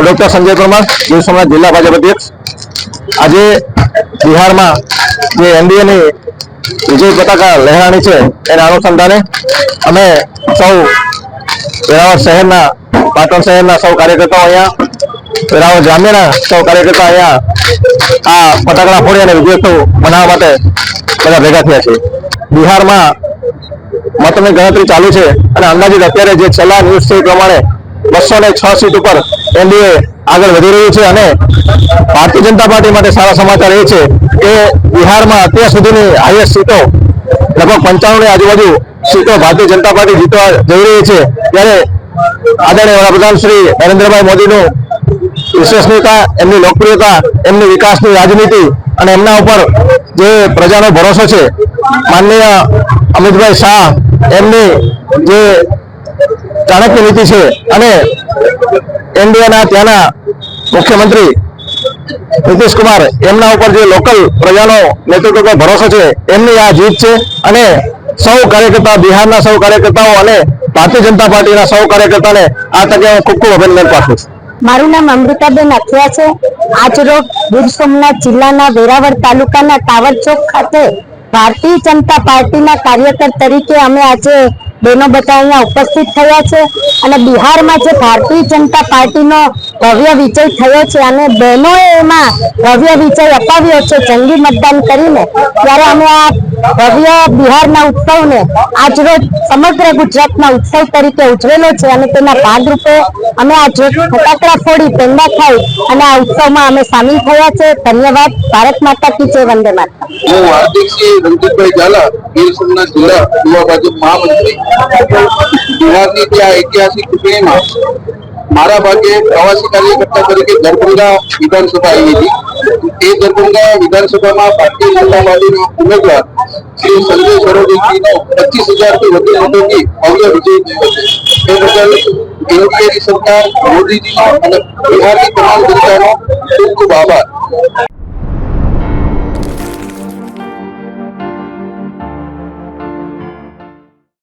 Doctor Sanjay Parmar Gir Somnath जिला भाजप अध्यक्ष। आज बिहार में एनडीए विजय पताका लहरानी है एना अनुसंधाने अमे सौ वेरावळ शहर पाटण शहर सौ कार्यकर्ताओं अँ वेरावळ ग्राम्य सौ कार्यकर्ता अँ आ फटाकड़ा फोड़ी और विजयोत्सव मनावा बधा भेगा थया छे। बिहार में मतों की गणतरी चालू है और अंदाजित अत्यारे जे छेल्ला न्यूज है प्रमाणे 206 सीट पर एनडीए आगे वधी रही है और भारतीय जनता पार्टी माटे सारा समाचार ये है कि बिहार में अत्यार सुधीनी हाईएस्ट सीटों लगभग 95 आजूबाजू सीटों भारतीय जनता पार्टी जीतवा जई रही है। त्यारे आदरणीय वडाप्रधान श्री नरेन्द्रभाई मोदी विश्वसनीयता, एमनी लोकप्रियता, एमनी विकासनी राजनीति और एमना उपर जे प्रजानो भरोसा है, माननीय अमितभाई शाह एमनी जे चाणक्य नीति है અને એનડીએના ત્યાંના મુખ્યમંત્રી નીતિશ કુમાર એમના ઉપર જે લોકલ પ્રજાનો નેતૃત્વ પર ભરોસો છે એમની આ જીત છે અને સૌ કાર્યકર્તા બિહારના સૌ કાર્યકર્તાઓ અને ભારતીય જનતા પાર્ટીના સૌ કાર્યકર્તાને આ તકે હું ખૂબ ખૂબ અભિનંદન પાઠવું છું। મારું નામ અમૃતાબેન અથિયા છે। આજ રોજ ગીર સોમનાથ જિલ્લાના વેરાવળ તાલુકાના ટાવર ચોક ખાતે ભારતીય જનતા પાર્ટીના કાર્યકર તરીકે અમે આજે बहनों बता अँ उपस्थित थया छे अने बिहार में जो भारतीय जनता पार्टी नो भव्य विजय थयो छे अने बहनों एमां भव्य विजय अपाव्यो छे जंगी मतदान करीने। त्यारे अमे आ भव्य बिहारना उत्सवने आज रोज समग्र गुजरातना उत्सव तरीके उजवेलो छे अने तेना भागरूपे अमे आज रोज फटाकड़ा फोड़ी पेंडा खाई अने आ उत्सवमां अमे शामिल थया छे। धन्यवाद। भारत माता की जय। वंदे मातरम। હું હાર્દિકસિંહ રણજીતભાઈ ઝાલા ગીર સોમનાથ જિલ્લા યુવા ભાજપ મહામંત્રી। બિહારની ત્યાં ઐતિહાસિક ચૂંટણીમાં મારા ભાગે પ્રવાસી કાર્યકર્તા તરીકે દરભંગા વિધાનસભા આવી હતી। એ દરભંગા વિધાનસભામાં ભારતીય જનતા પાર્ટીના ઉમેદવાર શ્રી સંજય સરોજીનો 25,000 થી વધુ મતોથી ભવ્ય વિજય થયો છે। એ બદલ એનડીએની સરકાર, મોદીજી અને બિહારની તમામ જનતાનો ખૂબ ખૂબ આભાર।